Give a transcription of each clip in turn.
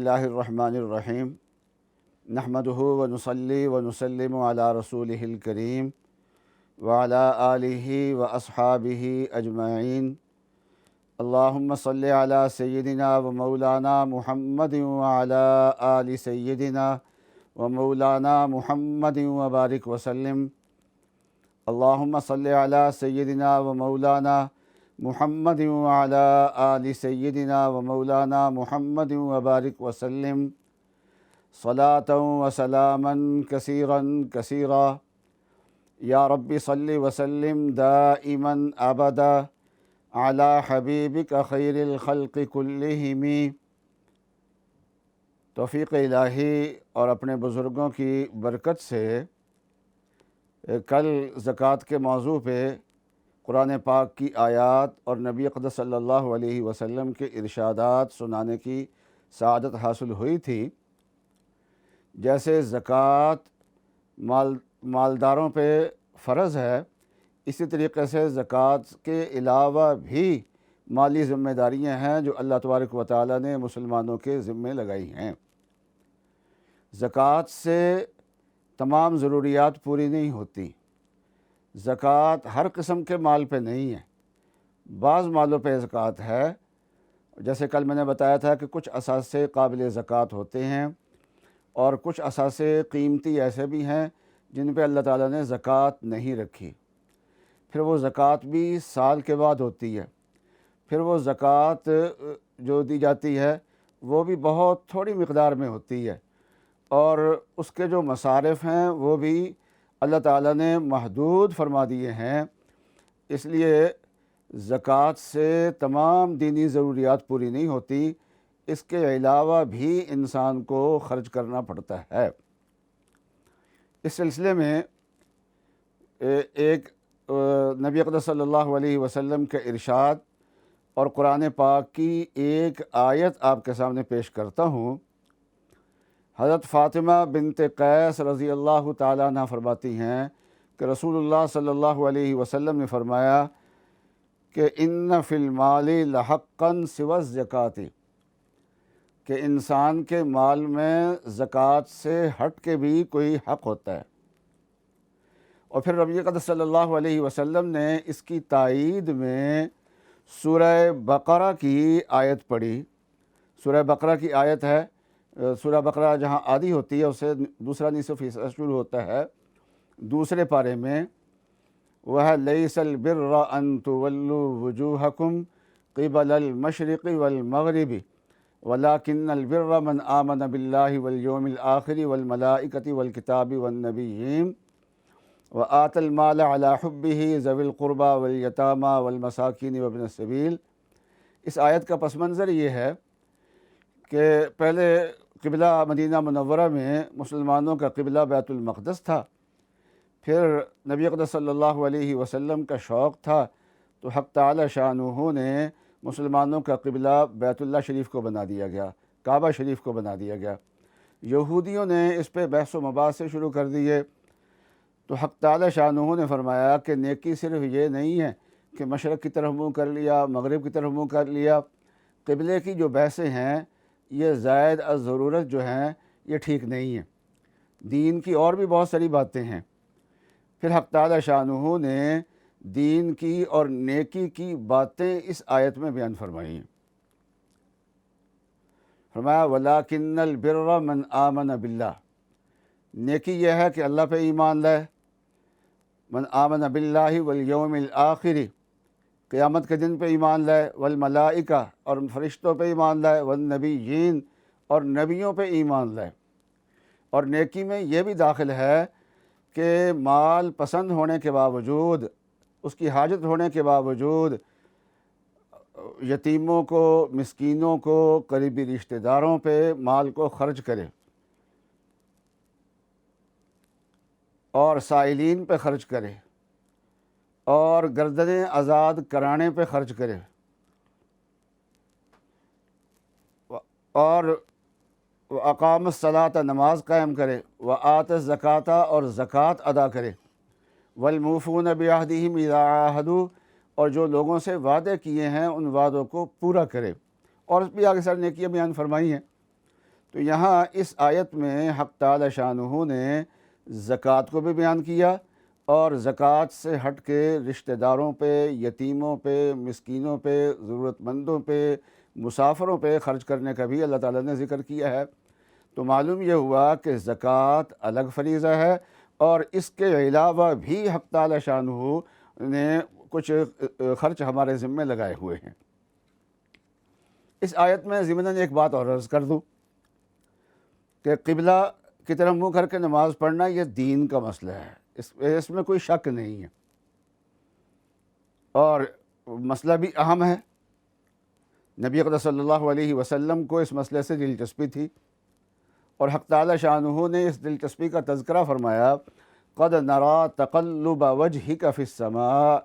اللہ الرحمن الرحیم نحمدہ ونصلی ونسلم علی رسولہ الکریم وعلی آلہ واصحابہ اجمعین اللہم صلی علی سیدنا و مولانا محمد وعلی آل سیدنا و مولانا محمد وبارک وسلم اللہم صلی علی سیدنا و مولانا محمد وعلی آل سیدنا و مولانا محمد وبارک وسلم صلاۃ و سلاما کثیرا کثیرا یا رب صلی وسلم دائما ابدا علی حبیبک خیر الخلق کلہم۔ توفیق الہی اور اپنے بزرگوں کی برکت سے کل زکوٰۃ کے موضوع پہ قرآن پاک کی آیات اور نبی اقدس صلی اللہ علیہ وسلم کے ارشادات سنانے کی سعادت حاصل ہوئی تھی۔ جیسے زکوٰۃ مالداروں پہ فرض ہے، اسی طریقے سے زکوٰۃ کے علاوہ بھی مالی ذمہ داریاں ہیں جو اللہ تبارک و تعالیٰ نے مسلمانوں کے ذمے لگائی ہیں۔ زکوٰۃ سے تمام ضروریات پوری نہیں ہوتی۔ زکوٰۃ ہر قسم کے مال پہ نہیں ہے، بعض مالوں پہ زکوٰۃ ہے۔ جیسے کل میں نے بتایا تھا کہ کچھ اثاثے قابل زکوٰۃ ہوتے ہیں اور کچھ اثاثے قیمتی ایسے بھی ہیں جن پہ اللہ تعالیٰ نے زکوٰۃ نہیں رکھی، پھر وہ زکوٰۃ بھی سال کے بعد ہوتی ہے، پھر وہ زکوٰۃ جو دی جاتی ہے وہ بھی بہت تھوڑی مقدار میں ہوتی ہے، اور اس کے جو مصارف ہیں وہ بھی اللہ تعالیٰ نے محدود فرما دیے ہیں۔ اس لیے زکوٰۃ سے تمام دینی ضروریات پوری نہیں ہوتی، اس کے علاوہ بھی انسان کو خرچ کرنا پڑتا ہے۔ اس سلسلے میں ایک نبی اقدس صلی اللہ علیہ وسلم کے ارشاد اور قرآن پاک کی ایک آیت آپ کے سامنے پیش کرتا ہوں۔ حضرت فاطمہ بنت قیس رضی اللہ تعالیٰ عنہ فرماتی ہیں کہ رسول اللہ صلی اللہ علیہ وسلم نے فرمایا کہ ان فی المال لحقا سوى الزکوٰۃ، کہ انسان کے مال میں زکوٰۃ سے ہٹ کے بھی کوئی حق ہوتا ہے۔ اور پھر نبی اقدس صلی اللہ علیہ وسلم نے اس کی تائید میں سورہ بقرہ کی آیت پڑھی۔ سورہ بقرہ کی آیت ہے، سورہ بقرہ جہاں آدھی ہوتی ہے اسے دوسرا نصف حصہ شروع ہوتا ہے دوسرے پارے میں، وہ ہے لیس البر ان تولوا وجوہکم قبل المشرق والمغرب ولکن البر من آمن باللہ والیوم الآخر والملائکۃ والکتاب والنبیین وآتى المال على حبه ذوی القربى والیتامى والمساکین وابن السبیل۔ اس آیت کا پس منظر یہ ہے کہ پہلے قبلہ مدینہ منورہ میں مسلمانوں کا قبلہ بیت المقدس تھا، پھر نبی اقدس صلی اللہ علیہ وسلم کا شوق تھا تو حق تعالی شانہ نے مسلمانوں کا قبلہ بیت اللہ شریف کو بنا دیا گیا، کعبہ شریف کو بنا دیا گیا۔ یہودیوں نے اس پہ بحث و مباحث شروع کر دیے تو حق تعالی شانہ نے فرمایا کہ نیکی صرف یہ نہیں ہے کہ مشرق کی طرف منہ کر لیا، مغرب کی طرف منہ کر لیا، قبلے کی جو بحثیں ہیں یہ زائد از ضرورت جو ہیں یہ ٹھیک نہیں ہیں، دین کی اور بھی بہت ساری باتیں ہیں۔ پھر حق تعالی شانہ نے دین کی اور نیکی کی باتیں اس آیت میں بیان فرمائی ہیں۔ فرمایا وَلَٰكِنَّ الْبِرَّ مَنْ آمَنَ بِاللَّهِ، نیکی یہ ہے کہ اللہ پہ ایمان لائے، من آمن باللہ والیوم الآخر، قیامت کے دن پہ ایمان لائے، والملائکہ اور فرشتوں پہ ایمان لائے، والنبیین اور نبیوں پہ ایمان لائے۔ اور نیکی میں یہ بھی داخل ہے کہ مال پسند ہونے کے باوجود، اس کی حاجت ہونے کے باوجود یتیموں کو، مسکینوں کو، قریبی رشتہ داروں پہ مال کو خرچ کرے اور سائلین پہ خرچ کرے اور گردنیں آزاد کرانے پہ خرچ کرے اور اقام الصلاۃ، نماز قائم کرے، وآت الزکاۃ اور زکوٰۃ ادا کرے، والموفون بعہدہم اذا عاہدوا اور جو لوگوں سے وعدے کیے ہیں ان وعدوں کو پورا کرے، اور بھی آگے ساری نیکیاں بیان فرمائی ہیں۔ تو یہاں اس آیت میں حق تعالی شانہ نے زکوٰۃ کو بھی بیان کیا، اور زکوٰۃ سے ہٹ کے رشتہ داروں پہ، یتیموں پہ، مسکینوں پہ، ضرورت مندوں پہ، مسافروں پہ خرچ کرنے کا بھی اللہ تعالیٰ نے ذکر کیا ہے۔ تو معلوم یہ ہوا کہ زکوٰۃ الگ فریضہ ہے، اور اس کے علاوہ بھی حق تعالی شانہ نے کچھ خرچ ہمارے ذمے لگائے ہوئے ہیں۔ اس آیت میں ضمناً ایک بات اور عرض کر دوں کہ قبلہ کی طرف منہ کر کے نماز پڑھنا یہ دین کا مسئلہ ہے، اس میں کوئی شک نہیں ہے، اور مسئلہ بھی اہم ہے۔ نبی اقدس صلی اللہ علیہ وسلم کو اس مسئلے سے دلچسپی تھی، اور حق تعالی شانہ نے اس دلچسپی کا تذکرہ فرمایا، قد نرا تقلب وجہک فی السماء،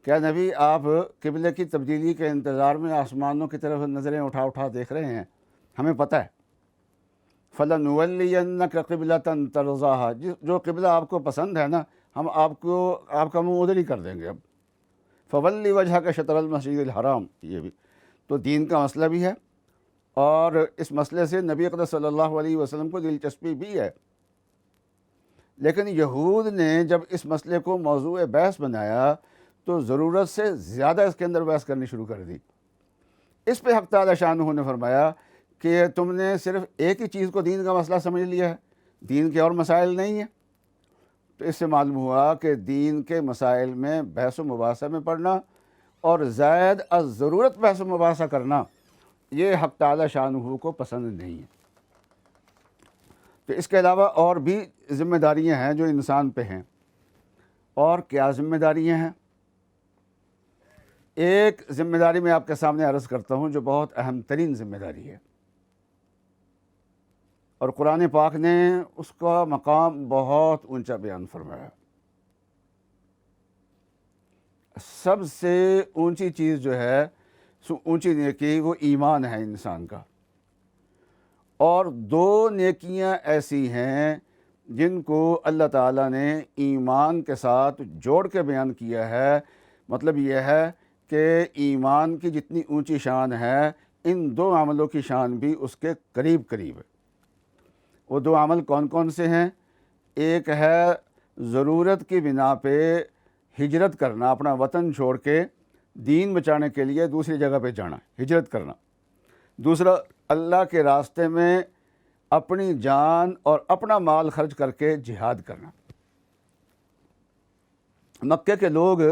کیا نبی آپ قبلے کی تبدیلی کے انتظار میں آسمانوں کی طرف نظریں اٹھا اٹھا دیکھ رہے ہیں؟ ہمیں پتہ ہے، فَلَنُوَلِّيَنَّكَ قِبْلَةً تَرْضَاهَا، جو قبلہ آپ کو پسند ہے نا، ہم آپ کا منہ ادھر ہی کر دیں گے۔ اب فَوَلِّ وَجْهَكَ شَطْرَ الْمَسْجِدِ الْحَرَامِ، یہ بھی تو دین کا مسئلہ بھی ہے، اور اس مسئلے سے نبی اقدس صلی اللہ علیہ وسلم کو دلچسپی بھی ہے۔ لیکن یہود نے جب اس مسئلے کو موضوع بحث بنایا تو ضرورت سے زیادہ اس کے اندر بحث کرنی شروع کر دی۔ اس پہ حق تعالی شانہ نے فرمایا کہ تم نے صرف ایک ہی چیز کو دین کا مسئلہ سمجھ لیا ہے، دین کے اور مسائل نہیں ہیں۔ تو اس سے معلوم ہوا کہ دین کے مسائل میں بحث و مباحثہ میں پڑھنا اور زائد از ضرورت بحث و مباحثہ کرنا یہ حق تعالی شانہ کو پسند نہیں ہے۔ تو اس کے علاوہ اور بھی ذمہ داریاں ہیں جو انسان پہ ہیں، اور کیا ذمہ داریاں ہیں؟ ایک ذمہ داری میں آپ کے سامنے عرض کرتا ہوں جو بہت اہم ترین ذمہ داری ہے، اور قرآن پاک نے اس کا مقام بہت اونچا بیان فرمایا۔ سب سے اونچی چیز جو ہے، اونچی نیکی، وہ ایمان ہے انسان کا، اور دو نیکیاں ایسی ہیں جن کو اللہ تعالیٰ نے ایمان کے ساتھ جوڑ کے بیان کیا ہے۔ مطلب یہ ہے کہ ایمان کی جتنی اونچی شان ہے، ان دو عملوں کی شان بھی اس کے قریب قریب ہے۔ وہ دو عمل کون کون سے ہیں؟ ایک ہے ضرورت کی بنا پہ ہجرت کرنا، اپنا وطن چھوڑ کے دین بچانے کے لیے دوسری جگہ پہ جانا، ہجرت کرنا۔ دوسرا، اللہ کے راستے میں اپنی جان اور اپنا مال خرچ کر کے جہاد کرنا۔ مکے کے لوگ،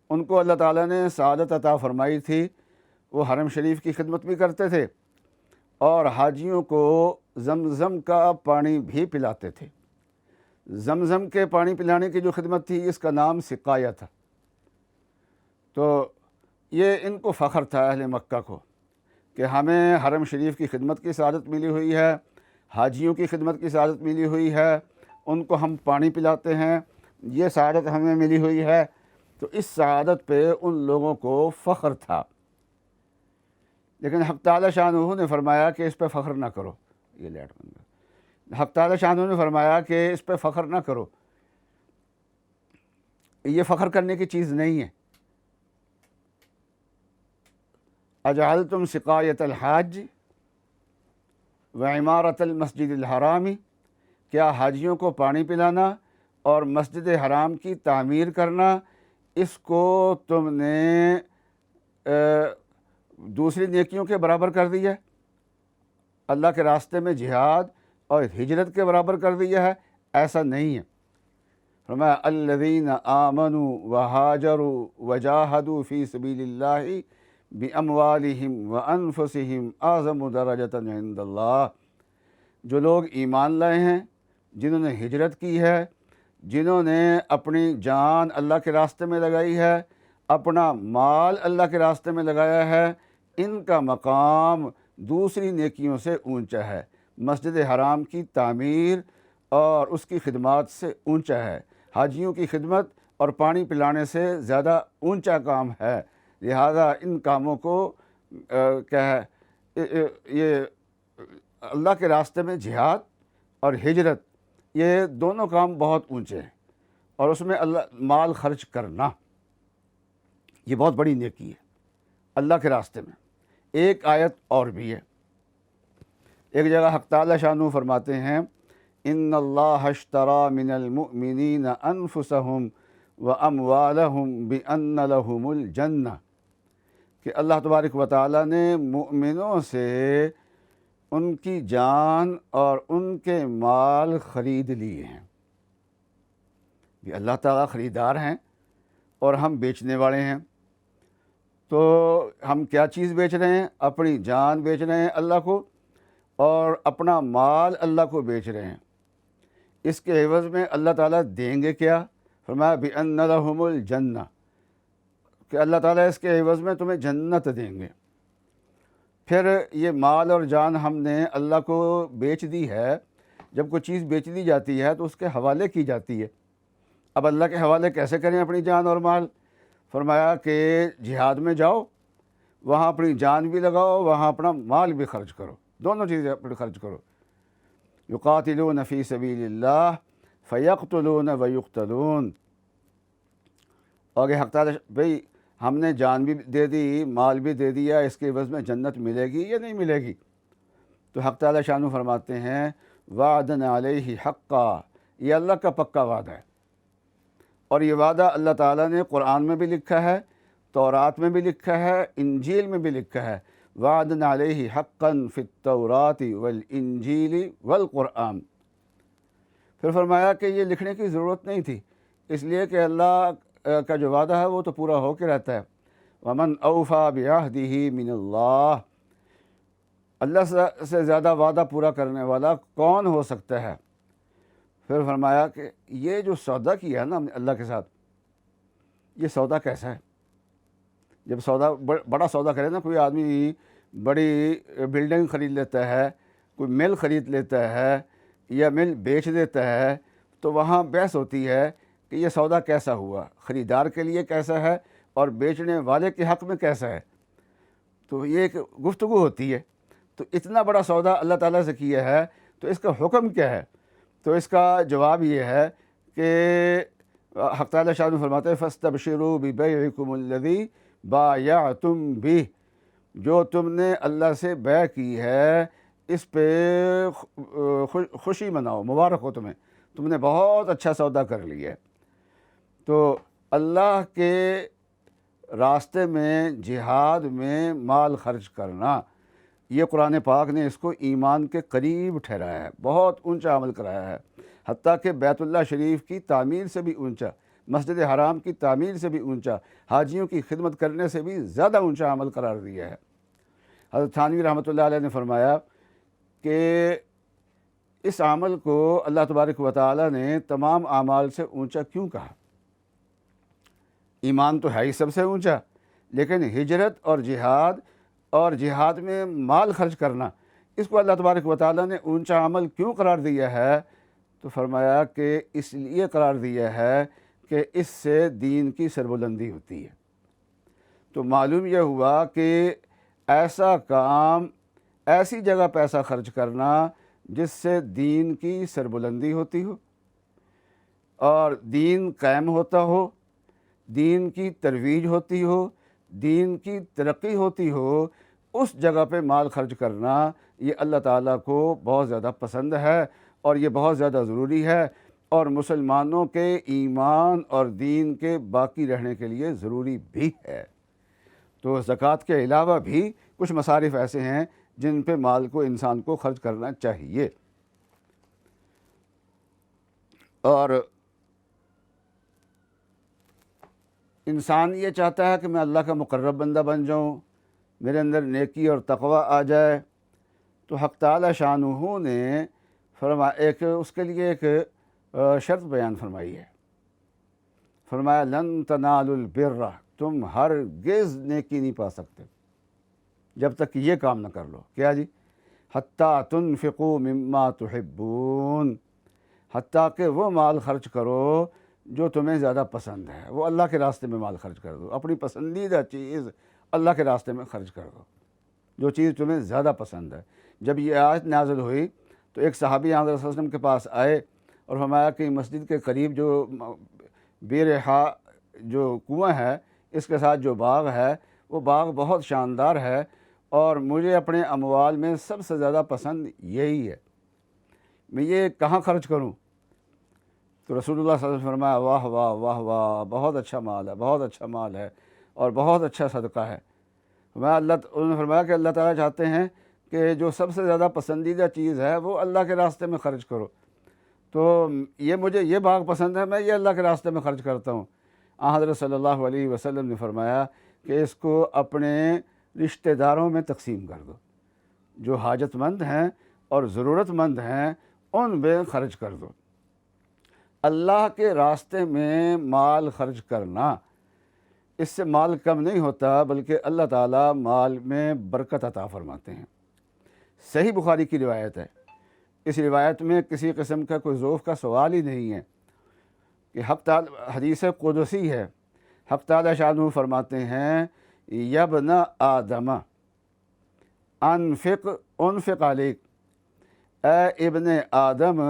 ان کو اللہ تعالیٰ نے سعادت عطا فرمائی تھی، وہ حرم شریف کی خدمت بھی کرتے تھے، اور حاجیوں کو زمزم کا پانی بھی پلاتے تھے۔ زمزم کے پانی پلانے کی جو خدمت تھی، اس کا نام سقایہ تھا۔ تو یہ ان کو فخر تھا اہل مکہ کو کہ ہمیں حرم شریف کی خدمت کی سعادت ملی ہوئی ہے، حاجیوں کی خدمت کی سعادت ملی ہوئی ہے، ان کو ہم پانی پلاتے ہیں، یہ سعادت ہمیں ملی ہوئی ہے۔ تو اس سعادت پہ ان لوگوں کو فخر تھا، لیکن حق تعالی شانہ نے فرمایا کہ اس پہ فخر نہ کرو۔ یہ لیٹ بن گیا۔ حق تعالی شانہ نے فرمایا کہ اس پہ فخر نہ کرو، یہ فخر کرنے کی چیز نہیں ہے۔ اجعلتم سقایۃ الحاج وعمارۃ المسجد الحرام، کیا حاجیوں کو پانی پلانا اور مسجد حرام کی تعمیر کرنا، اس کو تم نے دوسری نیکیوں کے برابر کر دیا ہے؟ اللہ کے راستے میں جہاد اور ہجرت کے برابر کر دیا ہے؟ ایسا نہیں ہے۔ فرمایا الذین آمنوا وہاجروا وجاہدوا فی سبیل اللہ باموالہم وانفسہم اعظم درجۃ عند اللہ، جو لوگ ایمان لائے ہیں، جنہوں نے ہجرت کی ہے، جنہوں نے اپنی جان اللہ کے راستے میں لگائی ہے، اپنا مال اللہ کے راستے میں لگایا ہے، ان کا مقام دوسری نیکیوں سے اونچا ہے، مسجد حرام کی تعمیر اور اس کی خدمات سے اونچا ہے، حاجیوں کی خدمت اور پانی پلانے سے زیادہ اونچا کام ہے۔ لہذا ان کاموں کو کیا ہے، یہ اللہ کے راستے میں جہاد اور ہجرت، یہ دونوں کام بہت اونچے ہیں، اور اس میں اللہ مال خرچ کرنا یہ بہت بڑی نیکی ہے اللہ کے راستے میں۔ ایک آیت اور بھی ہے، ایک جگہ حق تعالی شانہ فرماتے ہیں ان اللہ اشترى من المؤمنین انفسهم واموالهم بان لهم الجنہ، کہ اللہ تبارک و تعالیٰ نے مؤمنوں سے ان کی جان اور ان کے مال خرید لیے ہیں۔ یہ اللہ تعالیٰ خریدار ہیں اور ہم بیچنے والے ہیں۔ تو ہم کیا چیز بیچ رہے ہیں؟ اپنی جان بیچ رہے ہیں اللہ کو، اور اپنا مال اللہ کو بیچ رہے ہیں۔ اس کے عوض میں اللہ تعالیٰ دیں گے کیا؟ فرمایا بِأَنَّ لَهُمُ الْجَنَّةَ، کہ اللہ تعالیٰ اس کے عوض میں تمہیں جنت دیں گے۔ پھر یہ مال اور جان ہم نے اللہ کو بیچ دی ہے۔ جب کوئی چیز بیچ دی جاتی ہے تو اس کے حوالے کی جاتی ہے۔ اب اللہ کے حوالے کیسے کریں اپنی جان اور مال؟ فرمایا کہ جہاد میں جاؤ، وہاں اپنی جان بھی لگاؤ، وہاں اپنا مال بھی خرچ کرو، دونوں چیزیں اپنے خرچ کرو۔ یقاتلون فی سبیل اللہ فیقتلون ویقتلون، اور یہ حق تعالیٰ بھئی ہم نے جان بھی دے دی، مال بھی دے دیا، اس کے عوض میں جنت ملے گی یا نہیں ملے گی؟ تو حق تعالیٰ شانہ فرماتے ہیں وعدن علیہ حقا، یہ اللہ کا پکا وعدہ ہے، اور یہ وعدہ اللہ تعالیٰ نے قرآن میں بھی لکھا ہے، تورات میں بھی لکھا ہے، انجیل میں بھی لکھا ہے۔ وعدن علیہ حقا فی التوراۃ والانجیل والقرآن۔ پھر فرمایا کہ یہ لکھنے کی ضرورت نہیں تھی، اس لیے کہ اللہ کا جو وعدہ ہے وہ تو پورا ہو کے رہتا ہے۔ ومن اوفی بعہدہ من اللہ، اللہ سے زیادہ وعدہ پورا کرنے والا کون ہو سکتا ہے؟ پھر فرمایا کہ یہ جو سودا کیا ہے نا ہم نے اللہ کے ساتھ، یہ سودا کیسا ہے؟ جب سودا بڑا سودا کرے نا، کوئی آدمی بڑی بلڈنگ خرید لیتا ہے، کوئی مل خرید لیتا ہے یا مل بیچ دیتا ہے، تو وہاں بحث ہوتی ہے کہ یہ سودا کیسا ہوا، خریدار کے لیے کیسا ہے اور بیچنے والے کے حق میں کیسا ہے۔ تو یہ ایک گفتگو ہوتی ہے۔ تو اتنا بڑا سودا اللہ تعالیٰ سے کیا ہے تو اس کا حکم کیا ہے؟ تو اس کا جواب یہ ہے کہ حق تعالیٰ شاہ فرماتے ہیں فَاسْتَبْشِرُوا بِبَيْعِكُمُ الَّذِي بَايَعْتُمْ بِهِ، جو تم نے اللہ سے بیع کی ہے اس پہ خوشی مناؤ، مبارک ہو تم نے بہت اچھا سودا کر لیا ہے۔ تو اللہ کے راستے میں جہاد میں مال خرچ کرنا، یہ قرآن پاک نے اس کو ایمان کے قریب ٹھہرایا ہے، بہت اونچا عمل کرایا ہے، حتیٰ کہ بیت اللہ شریف کی تعمیر سے بھی اونچا، مسجد حرام کی تعمیر سے بھی اونچا، حاجیوں کی خدمت کرنے سے بھی زیادہ اونچا عمل قرار دیا ہے۔ حضرت تھانوی رحمۃ اللہ علیہ نے فرمایا کہ اس عمل کو اللہ تبارک و تعالیٰ نے تمام اعمال سے اونچا کیوں کہا؟ ایمان تو ہے ہی سب سے اونچا، لیکن ہجرت اور جہاد میں مال خرچ کرنا، اس کو اللہ تبارک و تعالیٰ نے اونچا عمل کیوں قرار دیا ہے؟ تو فرمایا کہ اس لیے قرار دیا ہے کہ اس سے دین کی سربلندی ہوتی ہے۔ تو معلوم یہ ہوا کہ ایسا کام، ایسی جگہ پیسہ خرچ کرنا جس سے دین کی سربلندی ہوتی ہو اور دین قائم ہوتا ہو، دین کی ترویج ہوتی ہو، دین کی ترقی ہوتی ہو، اس جگہ پہ مال خرچ کرنا یہ اللہ تعالیٰ کو بہت زیادہ پسند ہے اور یہ بہت زیادہ ضروری ہے، اور مسلمانوں کے ایمان اور دین کے باقی رہنے کے لیے ضروری بھی ہے۔ تو زکوٰۃ کے علاوہ بھی کچھ مصارف ایسے ہیں جن پہ مال کو انسان کو خرچ کرنا چاہیے۔ اور انسان یہ چاہتا ہے کہ میں اللہ کا مقرب بندہ بن جاؤں، میرے اندر نیکی اور تقوی آ جائے، تو حق تعالی شانہ نے اس کے لیے ایک شرط بیان فرمائی ہے۔ فرمایا لن تنالوا البر، تم ہرگز نیکی نہیں پا سکتے جب تک یہ کام نہ کر لو۔ کیا جی؟ حتیٰ تنفقوا مما تحبون، حتیٰ کہ وہ مال خرچ کرو جو تمہیں زیادہ پسند ہے، وہ اللہ کے راستے میں مال خرچ کر دو، اپنی پسندیدہ چیز اللہ کے راستے میں خرچ کر دو، جو چیز تمہیں زیادہ پسند ہے۔ جب یہ آیت نازل ہوئی تو ایک صحابی حضرت صلی اللہ علیہ وسلم کے پاس آئے اور فرمایا کہ مسجد کے قریب جو بیرحا جو کنواں ہے، اس کے ساتھ جو باغ ہے، وہ باغ بہت شاندار ہے، اور مجھے اپنے اموال میں سب سے زیادہ پسند یہی ہے، میں یہ کہاں خرچ کروں؟ تو رسول اللہ صلی اللہ علیہ وسلم نے فرمایا واہ واہ واہ واہ، بہت اچھا مال ہے، بہت اچھا مال ہے اور بہت اچھا صدقہ ہے۔ انہوں نے فرمایا کہ اللہ تعالیٰ چاہتے ہیں کہ جو سب سے زیادہ پسندیدہ چیز ہے وہ اللہ کے راستے میں خرچ کرو، تو مجھے یہ باغ پسند ہے، میں یہ اللہ کے راستے میں خرچ کرتا ہوں۔ حضرت صلی اللہ علیہ وسلم نے فرمایا کہ اس کو اپنے رشتہ داروں میں تقسیم کر دو، جو حاجت مند ہیں اور ضرورت مند ہیں ان میں خرچ کر دو۔ اللہ کے راستے میں مال خرچ کرنا، اس سے مال کم نہیں ہوتا بلکہ اللہ تعالیٰ مال میں برکت عطا فرماتے ہیں۔ صحیح بخاری کی روایت ہے، اس روایت میں کسی قسم کا کوئی ذوف کا سوال ہی نہیں ہے کہ حق تعالیٰ، حدیث قدسی ہے، حق تعالیٰ شانہ فرماتے ہیں یبن آدم انفق علیک، اے ابن آدم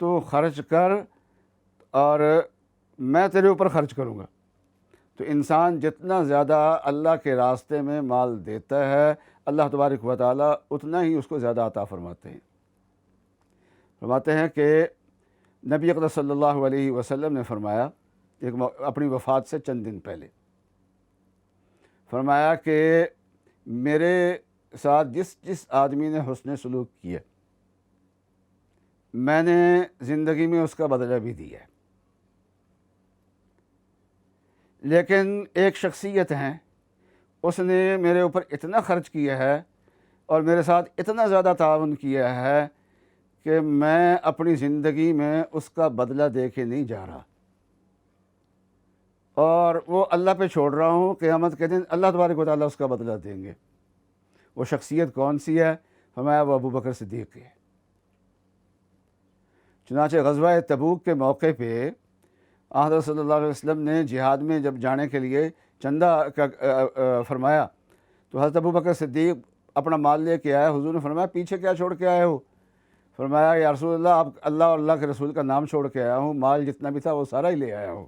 تو خرچ کر اور میں تیرے اوپر خرچ کروں گا۔ تو انسان جتنا زیادہ اللہ کے راستے میں مال دیتا ہے اللہ تبارک و تعالیٰ اتنا ہی اس کو زیادہ عطا فرماتے ہیں۔ فرماتے ہیں کہ نبی اقدس صلی اللہ علیہ وسلم نے فرمایا اپنی وفات سے چند دن پہلے، فرمایا کہ میرے ساتھ جس آدمی نے حسن سلوک کیا میں نے زندگی میں اس کا بدلہ بھی دیا ہے، لیکن ایک شخصیت ہیں اس نے میرے اوپر اتنا خرچ کیا ہے اور میرے ساتھ اتنا زیادہ تعاون کیا ہے کہ میں اپنی زندگی میں اس کا بدلہ دے کے نہیں جا رہا، اور وہ اللہ پہ چھوڑ رہا ہوں، قیامت کے دن اللہ تبارک و تعالیٰ اس کا بدلہ دیں گے۔ وہ شخصیت کون سی ہے؟ فرمایا وہ ابو بکر صدیق ہے۔ چنانچہ غزوہ تبوک کے موقع پہ حضرت صلی اللہ علیہ وسلم نے جہاد میں جب جانے کے لیے چندہ کا فرمایا تو حضرت ابو بکر صدیق اپنا مال لے کے آیا۔ حضور نے فرمایا پیچھے کیا چھوڑ کے آئے ہو؟ فرمایا یا رسول اللہ آپ اللہ اور اللہ کے رسول کا نام چھوڑ کے آیا ہوں، مال جتنا بھی تھا وہ سارا ہی لے آیا ہوں۔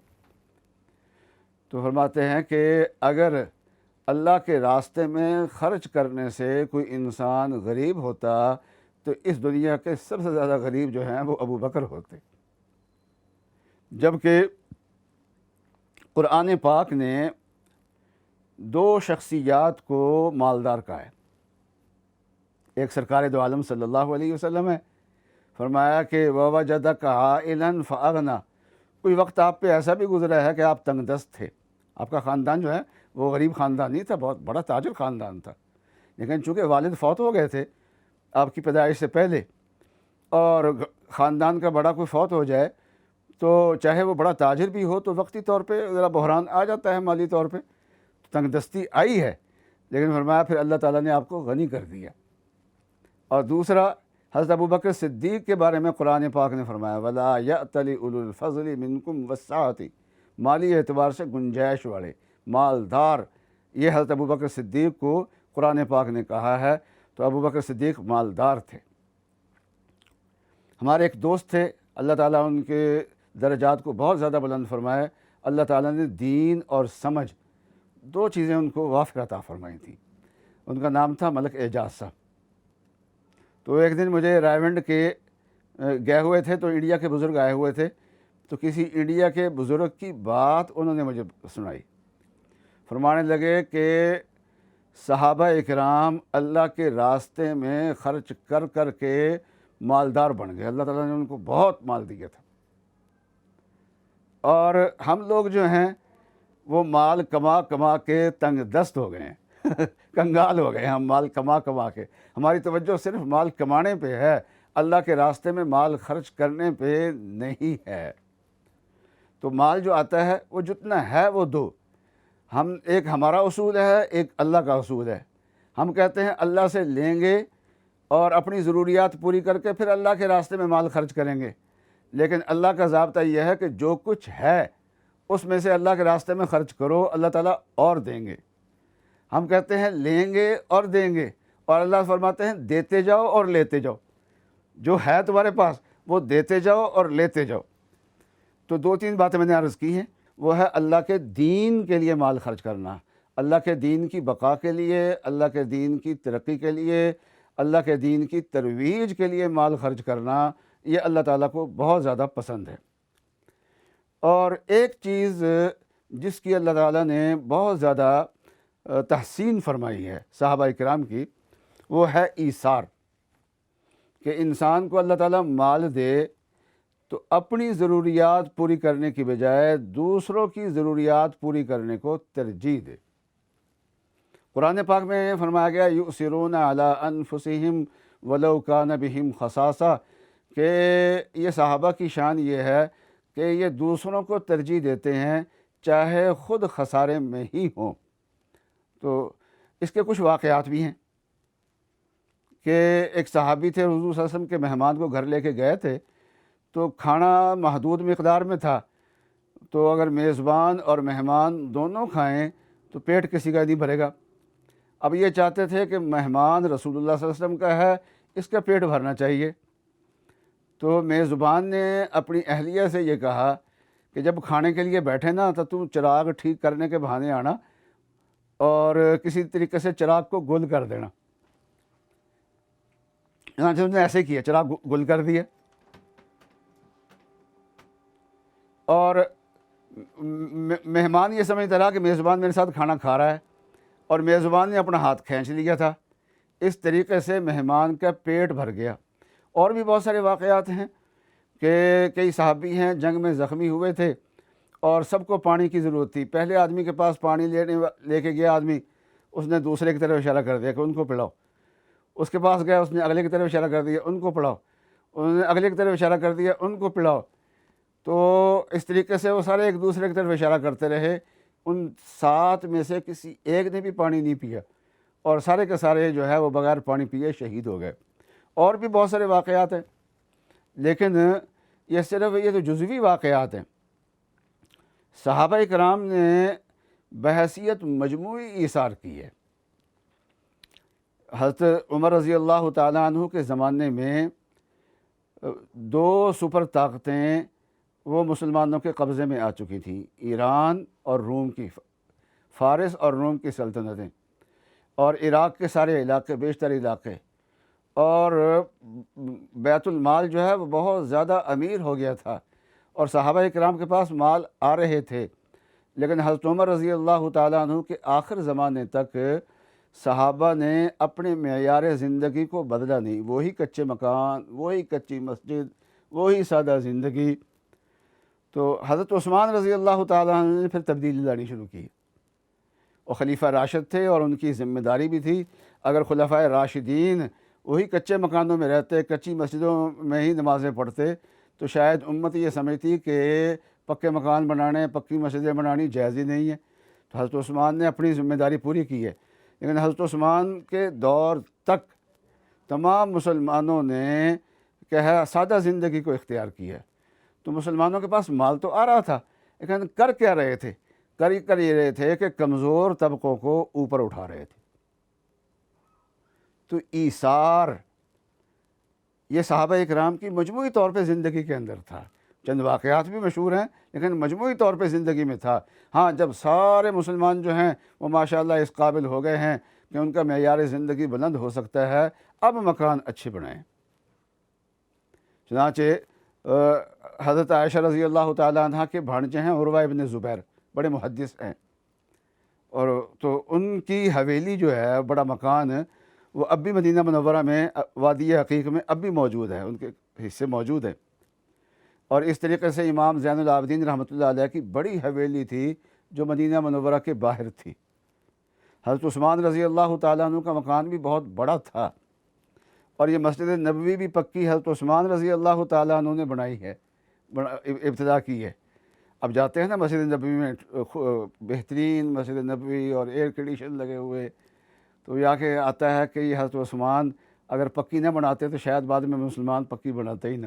تو فرماتے ہیں کہ اگر اللہ کے راستے میں خرچ کرنے سے کوئی انسان غریب ہوتا تو اس دنیا کے سب سے زیادہ غریب جو ہیں وہ ابو بکر ہوتے، جبکہ قرآن پاک نے دو شخصیات کو مالدار کہا ہے۔ ایک سرکار دو عالم صلی اللہ علیہ وسلم ہے، فرمایا کہ وَوَجَدَكَ عَائِلًا فَأَغْنَىٰ، کوئی وقت آپ پہ ایسا بھی گزرا ہے کہ آپ تنگ دست تھے، آپ کا خاندان جو ہے وہ غریب خاندان نہیں تھا، بہت بڑا تاجر خاندان تھا، لیکن چونکہ والد فوت ہو گئے تھے آپ کی پیدائش سے پہلے، اور خاندان کا بڑا کوئی فوت ہو جائے تو چاہے وہ بڑا تاجر بھی ہو تو وقتی طور پہ ذرا بحران آ جاتا ہے مالی طور پہ، تنگ دستی آئی ہے، لیکن فرمایا پھر اللہ تعالیٰ نے آپ کو غنی کر دیا۔ اور دوسرا حضرت ابو بکر صدیق کے بارے میں قرآن پاک نے فرمایا وَلَا يَأْتَلِ أُولُو الْفَضْلِ مِنْكُمْ وَالسَّعَةِ، مالی اعتبار سے گنجائش والے، مالدار، یہ حضرت ابو بکر صدیق کو قرآن پاک نے کہا ہے۔ تو ابو بکر صدیق مالدار تھے۔ ہمارے ایک دوست تھے، اللہ تعالیٰ ان کے درجات کو بہت زیادہ بلند فرمائے، اللہ تعالیٰ نے دین اور سمجھ دو چیزیں ان کو وافر عطا فرمائی تھیں۔ ان کا نام تھا ملک اعجاز صاحب۔ تو ایک دن مجھے رائے کے گئے ہوئے تھے تو انڈیا کے بزرگ آئے ہوئے تھے، تو کسی انڈیا کے بزرگ کی بات انہوں نے مجھے سنائی، فرمانے لگے کہ صحابہ اکرام اللہ کے راستے میں خرچ کر کر کے مالدار بن گئے، اللہ تعالیٰ نے ان کو بہت مال دیا تھا، اور ہم لوگ جو ہیں وہ مال کما کما کے تنگ دست ہو گئے ہیں کنگال ہو گئے ہیں، ہم مال کما کما کے، ہماری توجہ صرف مال کمانے پہ ہے، اللہ کے راستے میں مال خرچ کرنے پہ نہیں ہے۔ تو مال جو آتا ہے وہ جتنا ہے وہ دو، ایک ہمارا اصول ہے، ایک اللہ کا اصول ہے۔ ہم کہتے ہیں اللہ سے لیں گے اور اپنی ضروریات پوری کر کے پھر اللہ کے راستے میں مال خرچ کریں گے، لیکن اللہ کا ضابطہ یہ ہے کہ جو کچھ ہے اس میں سے اللہ کے راستے میں خرچ کرو، اللہ تعالیٰ اور دیں گے۔ ہم کہتے ہیں لیں گے اور دیں گے، اور اللہ فرماتے ہیں دیتے جاؤ اور لیتے جاؤ، جو ہے تمہارے پاس وہ دیتے جاؤ اور لیتے جاؤ۔ تو دو تین باتیں میں نے عرض کی ہیں، وہ ہے اللہ کے دین کے لیے مال خرچ کرنا، اللہ کے دین کی بقا کے لیے، اللہ کے دین کی ترقی کے لیے، اللہ کے دین کی ترویج کے لیے مال خرچ کرنا، یہ اللہ تعالیٰ کو بہت زیادہ پسند ہے۔ اور ایک چیز جس کی اللہ تعالیٰ نے بہت زیادہ تحسین فرمائی ہے صحابہ کرام کی، وہ ہے ایثار، کہ انسان کو اللہ تعالیٰ مال دے تو اپنی ضروریات پوری کرنے کی بجائے دوسروں کی ضروریات پوری کرنے کو ترجیح دے۔ قرآن پاک میں فرمایا گیا یؤثرون علی انفسہم ولو کان بہم خصاصہ، کہ یہ صحابہ کی شان یہ ہے کہ یہ دوسروں کو ترجیح دیتے ہیں چاہے خود خسارے میں ہی ہوں۔ تو اس کے کچھ واقعات بھی ہیں کہ ایک صحابی تھے، حضور صلی اللہ علیہ وسلم کے مہمان کو گھر لے کے گئے تھے، تو کھانا محدود مقدار میں تھا، تو اگر میزبان اور مہمان دونوں کھائیں تو پیٹ کسی کا نہیں بھرے گا۔ اب یہ چاہتے تھے کہ مہمان رسول اللہ صلی اللہ علیہ وسلم کا ہے، اس کا پیٹ بھرنا چاہیے۔ تو میزبان نے اپنی اہلیہ سے یہ کہا کہ جب کھانے کے لیے بیٹھے نا تو تم چراغ ٹھیک کرنے کے بہانے آنا اور کسی طریقے سے چراغ کو گل کر دینا۔ چنانچہ انہوں نے ایسے کیا، چراغ گل کر دیا، اور مہمان یہ سمجھتا رہا کہ میزبان میرے ساتھ کھانا کھا رہا ہے، اور میزبان نے اپنا ہاتھ کھینچ لیا تھا۔ اس طریقے سے مہمان کا پیٹ بھر گیا۔ اور بھی بہت سارے واقعات ہیں کہ کئی صحابی ہیں جنگ میں زخمی ہوئے تھے اور سب کو پانی کی ضرورت تھی۔ پہلے آدمی کے پاس پانی لے کے گیا آدمی، اس نے دوسرے کی طرف اشارہ کر دیا کہ ان کو پلاؤ۔ اس کے پاس گیا، اس نے اگلے کی طرف اشارہ کر دیا ان کو پلاؤ۔ انہوں نے اگلے کی طرف اشارہ کر دیا ان کو پلاؤ۔ تو اس طریقے سے وہ سارے ایک دوسرے کی طرف اشارہ کرتے رہے۔ ان 7 میں سے کسی ایک نے بھی پانی نہیں پیا، اور سارے کے سارے جو ہے وہ بغیر پانی پیے شہید ہو گئے۔ اور بھی بہت سارے واقعات ہیں، لیکن یہ صرف یہ تو جزوی واقعات ہیں۔ صحابہ کرام نے بحیثیت مجموعی ایثار کی ہے۔ حضرت عمر رضی اللہ تعالیٰ عنہ کے زمانے میں 2 سپر طاقتیں وہ مسلمانوں کے قبضے میں آ چکی تھیں، ایران اور روم کی، فارس اور روم کی سلطنتیں، اور عراق کے سارے علاقے، بیشتر علاقے، اور بیت المال جو ہے وہ بہت زیادہ امیر ہو گیا تھا، اور صحابہ کرام کے پاس مال آ رہے تھے۔ لیکن حضرت عمر رضی اللہ تعالیٰ عنہ کے آخر زمانے تک صحابہ نے اپنے معیار زندگی کو بدلا نہیں، وہی کچے مکان، وہی کچی مسجد، وہی سادہ زندگی۔ تو حضرت عثمان رضی اللہ تعالیٰ عنہ نے پھر تبدیلی لانی شروع کی، اور خلیفہ راشد تھے اور ان کی ذمہ داری بھی تھی۔ اگر خلفائے راشدین وہی کچے مکانوں میں رہتے، کچی مسجدوں میں ہی نمازیں پڑھتے، تو شاید امت یہ سمجھتی کہ پکے مکان بنانے، پکی مسجدیں بنانی جائز ہی نہیں ہے۔ تو حضرت عثمان نے اپنی ذمہ داری پوری کی ہے، لیکن حضرت عثمان کے دور تک تمام مسلمانوں نے سادہ زندگی کو اختیار کی ہے۔ تو مسلمانوں کے پاس مال تو آ رہا تھا، لیکن کر کیا رہے تھے؟ کر یہ رہے تھے کہ کمزور طبقوں کو اوپر اٹھا رہے تھے۔ تو ایثار یہ صحابہ اکرام کی مجموعی طور پہ زندگی کے اندر تھا۔ چند واقعات بھی مشہور ہیں، لیکن مجموعی طور پہ زندگی میں تھا۔ ہاں، جب سارے مسلمان جو ہیں وہ ماشاءاللہ اس قابل ہو گئے ہیں کہ ان کا معیار زندگی بلند ہو سکتا ہے، اب مکان اچھے بنائیں۔ چنانچہ حضرت عائشہ رضی اللہ تعالیٰ عنہ کے بھانجے ہیں عروہ ابن زبیر، بڑے محدث ہیں، اور تو ان کی حویلی جو ہے، بڑا مکان، وہ اب بھی مدینہ منورہ میں وادی عقیق میں اب بھی موجود ہے، ان کے حصے موجود ہیں۔ اور اس طریقے سے امام زین العابدین رحمۃ اللہ علیہ کی بڑی حویلی تھی جو مدینہ منورہ کے باہر تھی۔ حضرت عثمان رضی اللہ تعالیٰ عنہ کا مکان بھی بہت بڑا تھا، اور یہ مسجد نبوی بھی پکی حضرت عثمان رضی اللہ تعالیٰ عنہ نے بنائی ہے، ابتدا کی ہے۔ اب جاتے ہیں نا مسجد نبوی میں، بہترین مسجد نبوی اور ایئر کنڈیشن لگے ہوئے، تو یہاں کے آتا ہے کہ یہ حضرت عثمان اگر پکی نہ بناتے تو شاید بعد میں مسلمان پکی بناتے ہی نہ،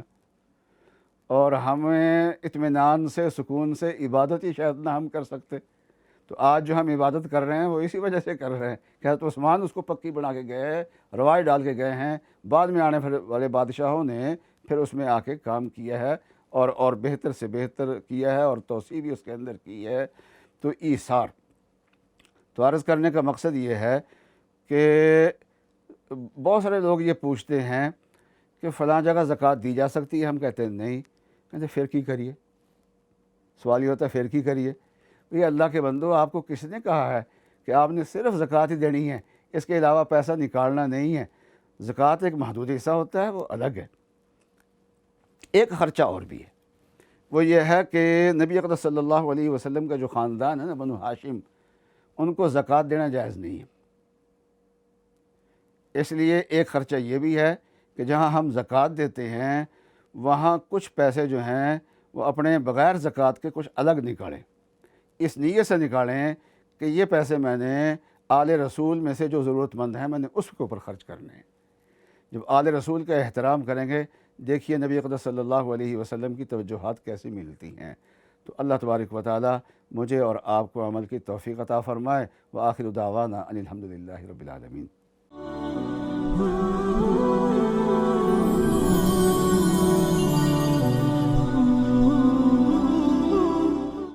اور ہمیں اطمینان سے، سکون سے عبادت ہی شاید نہ ہم کر سکتے۔ تو آج جو ہم عبادت کر رہے ہیں وہ اسی وجہ سے کر رہے ہیں کہ حضرت عثمان اس کو پکی بنا کے گئے، روائی ڈال کے گئے ہیں، بعد میں آنے والے بادشاہوں نے پھر اس میں آ کے کام کیا ہے، اور بہتر سے بہتر کیا ہے، اور توسیع بھی اس کے اندر کی ہے۔ تو ایثار، تو عرض کرنے کا مقصد یہ ہے کہ بہت سارے لوگ یہ پوچھتے ہیں کہ فلاں جگہ زکوٰۃ دی جا سکتی ہے، ہم کہتے ہیں نہیں، کہتے پھر کی کریے؟ سوال یہ ہوتا ہے پھر کی کریے؟ یہ اللہ کے بندو، آپ کو کس نے کہا ہے کہ آپ نے صرف زکوٰۃ ہی دینی ہے، اس کے علاوہ پیسہ نکالنا نہیں ہے؟ زکوٰۃ ایک محدود حصہ ہوتا ہے، وہ الگ ہے۔ ایک خرچہ اور بھی ہے، وہ یہ ہے کہ نبی اقدس صلی اللہ علیہ وسلم کا جو خاندان ہے نا، بنو ہاشم، ان کو زکوٰۃ دینا جائز نہیں ہے۔ اس لیے ایک خرچہ یہ بھی ہے کہ جہاں ہم زکوٰۃ دیتے ہیں وہاں کچھ پیسے جو ہیں وہ اپنے بغیر زکوٰۃ کے کچھ الگ نکالیں، اس نیت سے نکالیں کہ یہ پیسے میں نے آل رسول میں سے جو ضرورت مند ہیں میں نے اس کے اوپر خرچ کرنے ہیں۔ جب آل رسول کا احترام کریں گے، دیکھیے نبی اقدس صلی اللہ علیہ وسلم کی توجہات کیسی ملتی ہیں۔ تو اللہ تبارک و تعالی مجھے اور آپ کو عمل کی توفیق عطا فرمائے۔ وآخر دعوانا ان الحمد للہ رب العالمین۔